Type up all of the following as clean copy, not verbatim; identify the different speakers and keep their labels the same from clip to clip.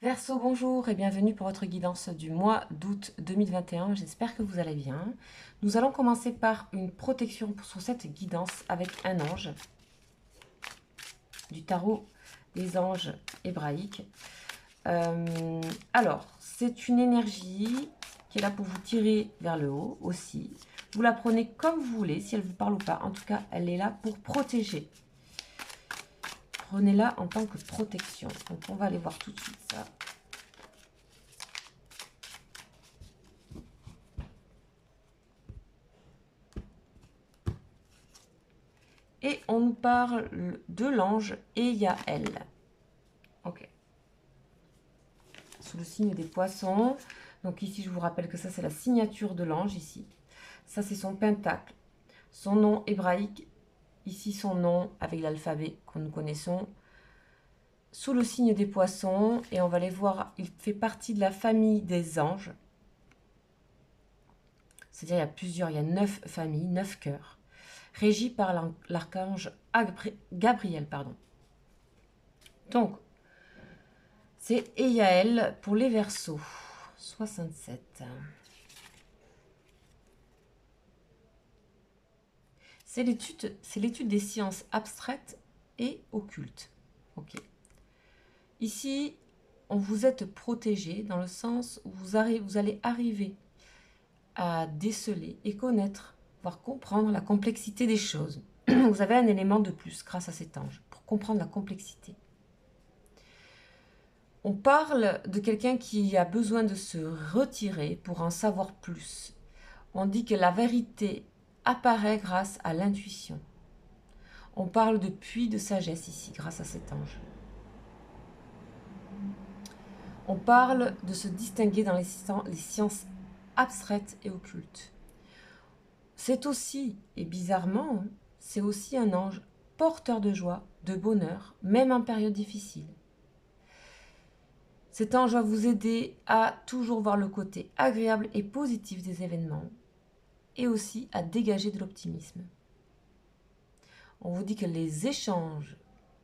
Speaker 1: Verseau, bonjour et bienvenue pour votre guidance du mois d'août 2021. J'espère que vous allez bien. Nous allons commencer par une protection sur cette guidance avec un ange du tarot des anges hébraïques. Alors, c'est une énergie qui est là pour vous tirer vers le haut aussi. Vous la prenez comme vous voulez, si elle vous parle ou pas. En tout cas, elle est là pour protéger. Prenez-la en tant que protection. Donc, on va aller voir tout de suite ça. Et on nous parle de l'ange Eyael. Ok. Sous le signe des poissons. Donc ici, je vous rappelle que ça, c'est la signature de l'ange ici. Ça, c'est son pentacle. Son nom hébraïque. Ici, son nom avec l'alphabet que nous connaissons. Sous le signe des poissons. Et on va les voir, il fait partie de la famille des anges. C'est-à-dire, il y a 9 familles, 9 cœurs. Régis par l'archange Gabriel, pardon. Donc, c'est Eyael pour les Verseaux. 67. C'est l'étude des sciences abstraites et occultes. Ok. Ici, on vous êtes protégé dans le sens où vous allez arriver à déceler et connaître, voire comprendre la complexité des choses. Vous avez un élément de plus grâce à cet ange pour comprendre la complexité. On parle de quelqu'un qui a besoin de se retirer pour en savoir plus. On dit que la vérité apparaît grâce à l'intuition. On parle de puits de sagesse ici, grâce à cet ange. On parle de se distinguer dans les sciences abstraites et occultes. C'est aussi, et bizarrement, c'est aussi un ange porteur de joie, de bonheur, même en période difficile. Cet ange va vous aider à toujours voir le côté agréable et positif des événements et aussi à dégager de l'optimisme. On vous dit que les échanges,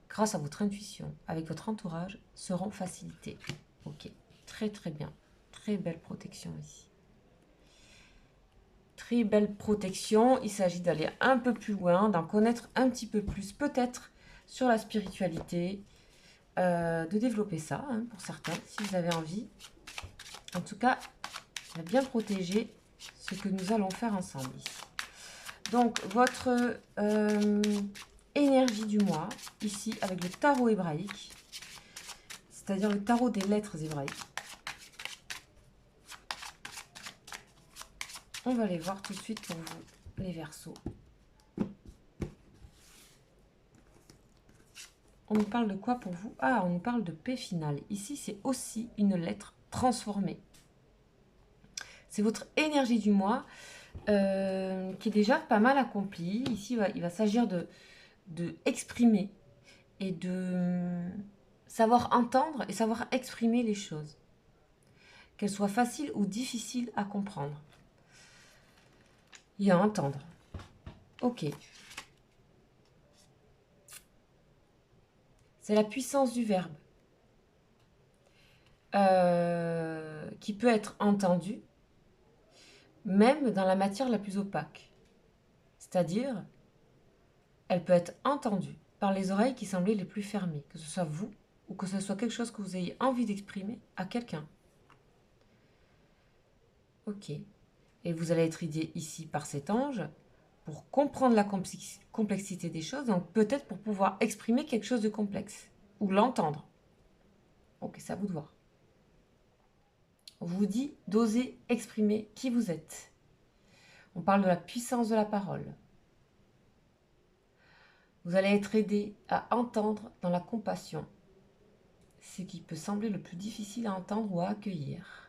Speaker 1: grâce à votre intuition, avec votre entourage, seront facilités. Ok, très très bien. Très belle protection ici. Très belle protection. Il s'agit d'aller un peu plus loin, d'en connaître un petit peu plus, peut-être sur la spiritualité, de développer ça, hein, pour certains, si vous avez envie. En tout cas, il va bien protéger ce que nous allons faire ensemble ici. Donc, votre énergie du mois, ici, avec le tarot hébraïque, c'est-à-dire le tarot des lettres hébraïques. On va les voir tout de suite pour vous, les Verseaux. On nous parle de quoi pour vous? Ah, on nous parle de paix finale. Ici, c'est aussi une lettre transformée. C'est votre énergie du mois qui est déjà pas mal accomplie. Ici, il va s'agir de exprimer et de savoir entendre et savoir exprimer les choses. Qu'elles soient faciles ou difficiles à comprendre. Et à entendre. Ok. C'est la puissance du verbe qui peut être entendue même dans la matière la plus opaque. C'est-à-dire, elle peut être entendue par les oreilles qui semblaient les plus fermées, que ce soit vous ou que ce soit quelque chose que vous ayez envie d'exprimer à quelqu'un. Ok. Et vous allez être aidé ici par cet ange pour comprendre la complexité des choses, donc peut-être pour pouvoir exprimer quelque chose de complexe ou l'entendre. Ok, c'est à vous de voir. On vous dit d'oser exprimer qui vous êtes. On parle de la puissance de la parole. Vous allez être aidé à entendre dans la compassion, ce qui peut sembler le plus difficile à entendre ou à accueillir.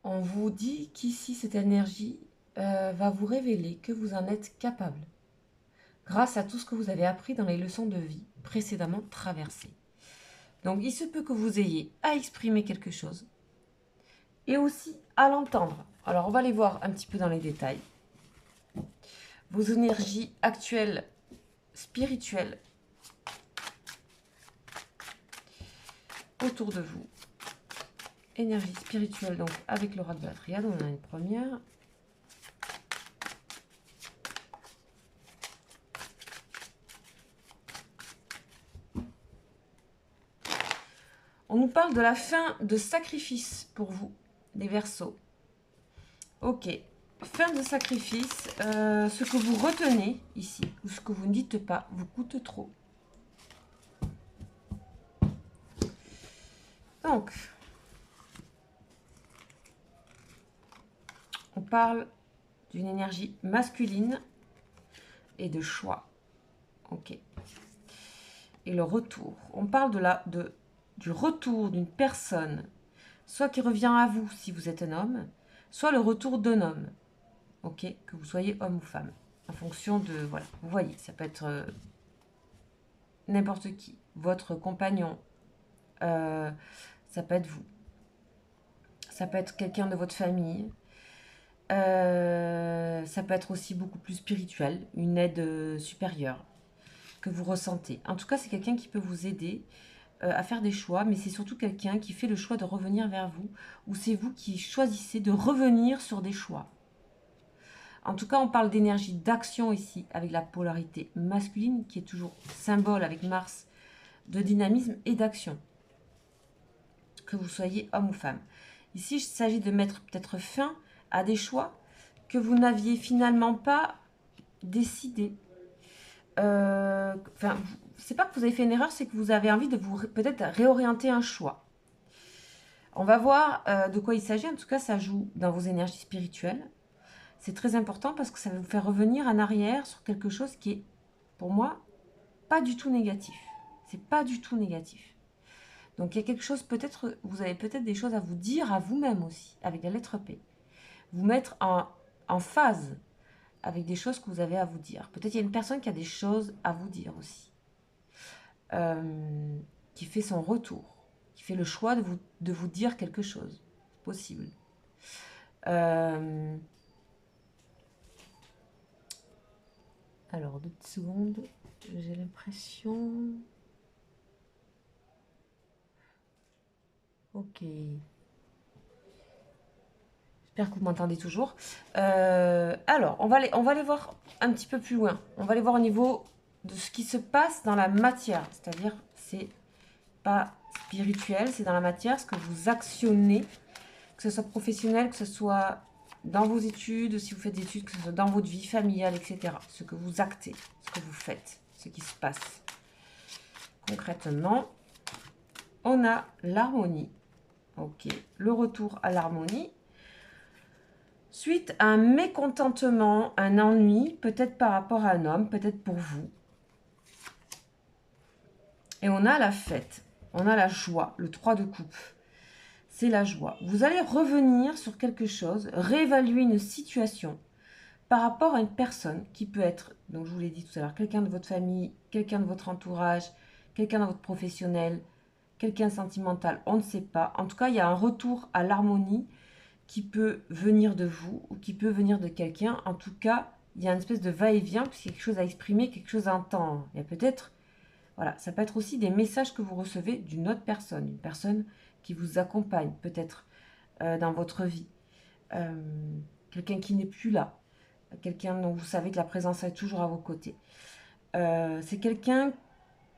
Speaker 1: On vous dit qu'ici, cette énergie va vous révéler que vous en êtes capable, grâce à tout ce que vous avez appris dans les leçons de vie précédemment traversées. Donc, il se peut que vous ayez à exprimer quelque chose et aussi à l'entendre. Alors, on va aller voir un petit peu dans les détails. Vos énergies actuelles, spirituelles, autour de vous. Énergie spirituelle, donc avec le roi de la triade, on a une première. On nous parle de la fin de sacrifice pour vous, les Verseaux. Ok, fin de sacrifice, ce que vous retenez ici, ou ce que vous ne dites pas, vous coûte trop. Donc, on parle d'une énergie masculine et de choix. Ok. Et le retour. On parle du retour d'une personne, soit qui revient à vous si vous êtes un homme, soit le retour d'un homme. Ok, que vous soyez homme ou femme. En fonction de... Voilà, vous voyez, ça peut être n'importe qui. Votre compagnon. Ça peut être vous. Ça peut être quelqu'un de votre famille. Ça peut être aussi beaucoup plus spirituel. Une aide supérieure que vous ressentez. En tout cas, c'est quelqu'un qui peut vous aider à faire des choix, mais c'est surtout quelqu'un qui fait le choix de revenir vers vous, ou c'est vous qui choisissez de revenir sur des choix. En tout cas, on parle d'énergie d'action ici, avec la polarité masculine, qui est toujours symbole avec Mars, de dynamisme et d'action. Que vous soyez homme ou femme. Ici, il s'agit de mettre peut-être fin à des choix que vous n'aviez finalement pas décidé. Enfin, c'est pas que vous avez fait une erreur, c'est que vous avez envie de vous peut-être réorienter un choix. On va voir de quoi il s'agit. En tout cas, ça joue dans vos énergies spirituelles. C'est très important parce que ça va vous faire revenir en arrière sur quelque chose qui est, pour moi, pas du tout négatif. C'est pas du tout négatif. Donc, il y a quelque chose, peut-être, vous avez peut-être des choses à vous dire à vous-même aussi, avec la lettre P. Vous mettre en phase avec des choses que vous avez à vous dire. Peut-être il y a une personne qui a des choses à vous dire aussi. Qui fait son retour, qui fait le choix de vous dire quelque chose. C'est possible. Alors, 2 secondes. J'ai l'impression... Ok. J'espère que vous m'entendez toujours. Alors, on va aller voir un petit peu plus loin. On va aller voir au niveau de ce qui se passe dans la matière. C'est-à-dire, c'est pas spirituel, c'est dans la matière, ce que vous actionnez, que ce soit professionnel, que ce soit dans vos études, si vous faites des études, que ce soit dans votre vie familiale, etc. Ce que vous actez, ce que vous faites, ce qui se passe. Concrètement, on a l'harmonie. Ok, le retour à l'harmonie. Suite à un mécontentement, un ennui, peut-être par rapport à un homme, peut-être pour vous. Et on a la fête, on a la joie, le 3 de coupe. C'est la joie. Vous allez revenir sur quelque chose, réévaluer une situation par rapport à une personne qui peut être, donc je vous l'ai dit tout à l'heure, quelqu'un de votre famille, quelqu'un de votre entourage, quelqu'un de votre professionnel, quelqu'un sentimental, on ne sait pas. En tout cas, il y a un retour à l'harmonie qui peut venir de vous ou qui peut venir de quelqu'un. En tout cas, il y a une espèce de va-et-vient, parce qu'il y a quelque chose à exprimer, quelque chose à entendre. Il y a peut-être, voilà, ça peut être aussi des messages que vous recevez d'une autre personne, une personne qui vous accompagne peut-être dans votre vie. Quelqu'un qui n'est plus là, quelqu'un dont vous savez que la présence est toujours à vos côtés. C'est quelqu'un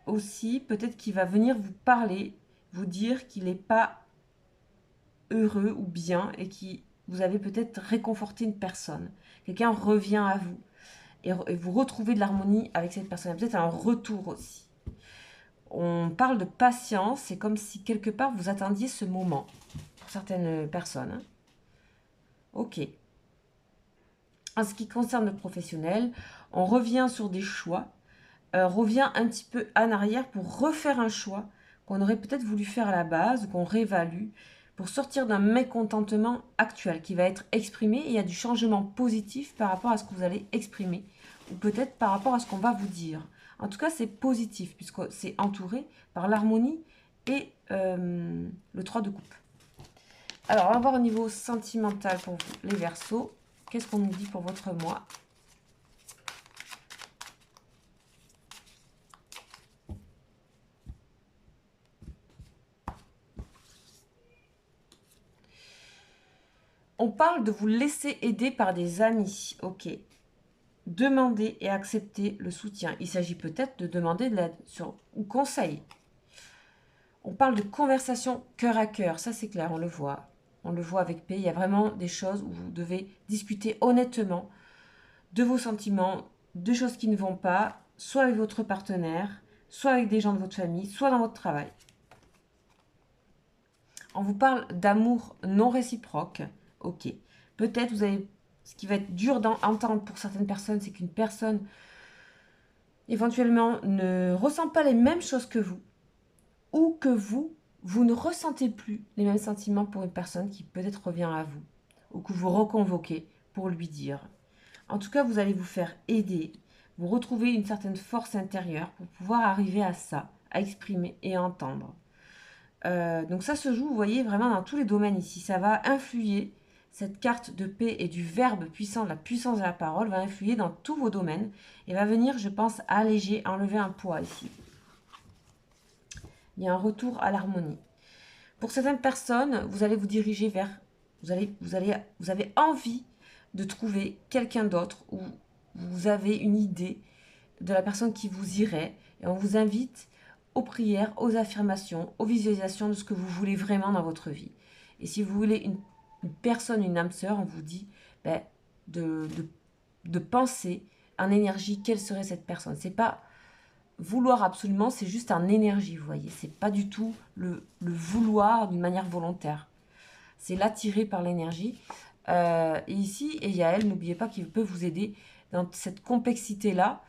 Speaker 1: aussi peut-être qui va venir vous parler, vous dire qu'il n'est pas heureux ou bien et qui vous avez peut-être réconforté une personne. Quelqu'un revient à vous et vous retrouvez de l'harmonie avec cette personne. Peut-être un retour aussi. On parle de patience, c'est comme si quelque part vous attendiez ce moment pour certaines personnes. Hein. Ok. En ce qui concerne le professionnel, on revient sur des choix, revient un petit peu en arrière pour refaire un choix qu'on aurait peut-être voulu faire à la base, qu'on réévalue, pour sortir d'un mécontentement actuel qui va être exprimé et il y a du changement positif par rapport à ce que vous allez exprimer ou peut-être par rapport à ce qu'on va vous dire. En tout cas, c'est positif puisque c'est entouré par l'harmonie et le 3 de coupe. Alors, on va voir au niveau sentimental pour vous, les Verseaux. Qu'est-ce qu'on nous dit pour votre mois ? On parle de vous laisser aider par des amis. Ok. Demandez et acceptez le soutien. Il s'agit peut-être de demander de l'aide ou conseil. On parle de conversation cœur à cœur. Ça, c'est clair, on le voit. On le voit avec P. Il y a vraiment des choses où vous devez discuter honnêtement de vos sentiments, de choses qui ne vont pas, soit avec votre partenaire, soit avec des gens de votre famille, soit dans votre travail. On vous parle d'amour non réciproque. Ok. Peut-être vous avez... Ce qui va être dur d'entendre pour certaines personnes, c'est qu'une personne, éventuellement, ne ressent pas les mêmes choses que vous. Ou que vous ne ressentez plus les mêmes sentiments pour une personne qui peut-être revient à vous. Ou que vous reconvoquez pour lui dire. En tout cas, vous allez vous faire aider. Vous retrouvez une certaine force intérieure pour pouvoir arriver à ça, à exprimer et à entendre. Donc ça se joue, vous voyez, vraiment dans tous les domaines ici. Ça va influer, cette carte de paix et du verbe puissant, de la puissance de la parole, va influer dans tous vos domaines et va venir, je pense, alléger, enlever un poids ici. Il y a un retour à l'harmonie. Pour certaines personnes, vous allez vous diriger vers... Vous avez envie de trouver quelqu'un d'autre ou vous avez une idée de la personne qui vous irait et on vous invite aux prières, aux affirmations, aux visualisations de ce que vous voulez vraiment dans votre vie. Et si vous voulez une personne, une âme sœur, on vous dit de penser en énergie quelle serait cette personne. C'est pas vouloir absolument, c'est juste en énergie, vous voyez. C'est pas du tout le vouloir d'une manière volontaire. C'est l'attirer par l'énergie. Et ici, et Yael, n'oubliez pas qu'il peut vous aider dans cette complexité-là,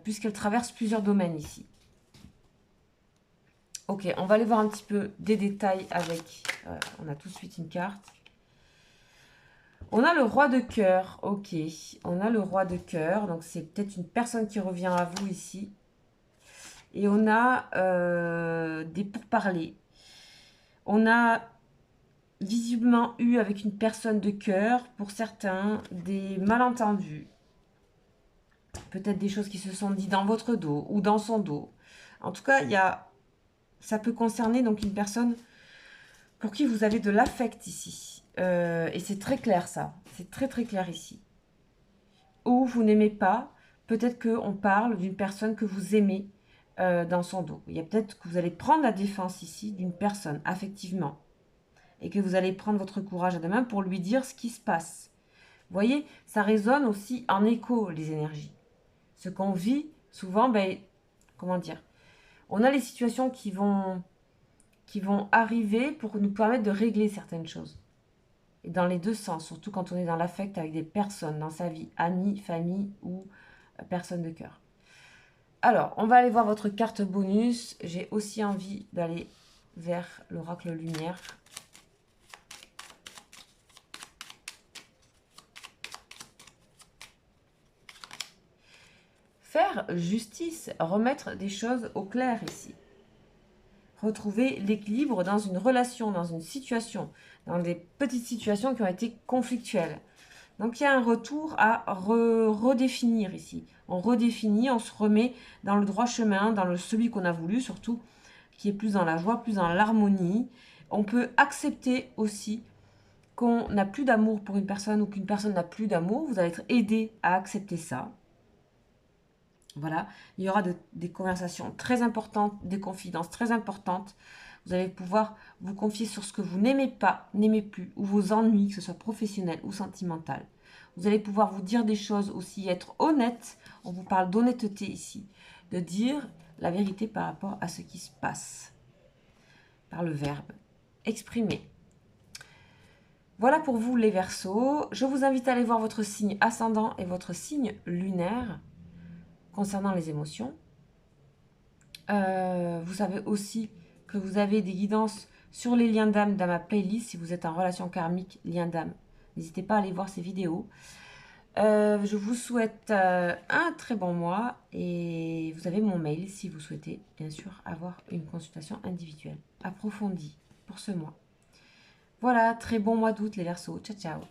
Speaker 1: puisqu'elle traverse plusieurs domaines ici. Ok, on va aller voir un petit peu des détails avec... on a tout de suite une carte. On a le roi de cœur, ok. On a le roi de cœur, donc c'est peut-être une personne qui revient à vous ici. Et on a des pourparlers. On a visiblement eu avec une personne de cœur, pour certains, des malentendus. Peut-être des choses qui se sont dites dans votre dos ou dans son dos. En tout cas, ça peut concerner donc une personne pour qui vous avez de l'affect ici. Et c'est très clair ça. C'est très très clair ici. Ou vous n'aimez pas, peut-être qu'on parle d'une personne que vous aimez dans son dos. Il y a peut-être que vous allez prendre la défense ici d'une personne, affectivement. Et que vous allez prendre votre courage à deux mains pour lui dire ce qui se passe. Vous voyez, ça résonne aussi en écho, les énergies. Ce qu'on vit, souvent, comment dire, on a les situations qui vont arriver pour nous permettre de régler certaines choses. Et dans les deux sens, surtout quand on est dans l'affect avec des personnes dans sa vie, amis, famille ou personnes de cœur. Alors, on va aller voir votre carte bonus. J'ai aussi envie d'aller vers l'oracle lumière. Faire justice, remettre des choses au clair ici. Retrouver l'équilibre dans une relation, dans une situation, dans des petites situations qui ont été conflictuelles. Donc il y a un retour à redéfinir ici. On redéfinit, on se remet dans le droit chemin, dans celui qu'on a voulu surtout, qui est plus dans la joie, plus dans l'harmonie. On peut accepter aussi qu'on n'a plus d'amour pour une personne ou qu'une personne n'a plus d'amour. Vous allez être aidé à accepter ça. Voilà, il y aura des conversations très importantes, des confidences très importantes. Vous allez pouvoir vous confier sur ce que vous n'aimez pas, n'aimez plus, ou vos ennuis, que ce soit professionnel ou sentimental. Vous allez pouvoir vous dire des choses aussi, être honnête. On vous parle d'honnêteté ici, de dire la vérité par rapport à ce qui se passe. Par le verbe, exprimer. Voilà pour vous les Verseaux. Je vous invite à aller voir votre signe ascendant et votre signe lunaire. Concernant les émotions, vous savez aussi que vous avez des guidances sur les liens d'âme dans ma playlist. Si vous êtes en relation karmique, lien d'âme, n'hésitez pas à aller voir ces vidéos. Je vous souhaite un très bon mois et vous avez mon mail si vous souhaitez bien sûr avoir une consultation individuelle approfondie pour ce mois. Voilà, très bon mois d'août les Verseaux. Ciao, ciao.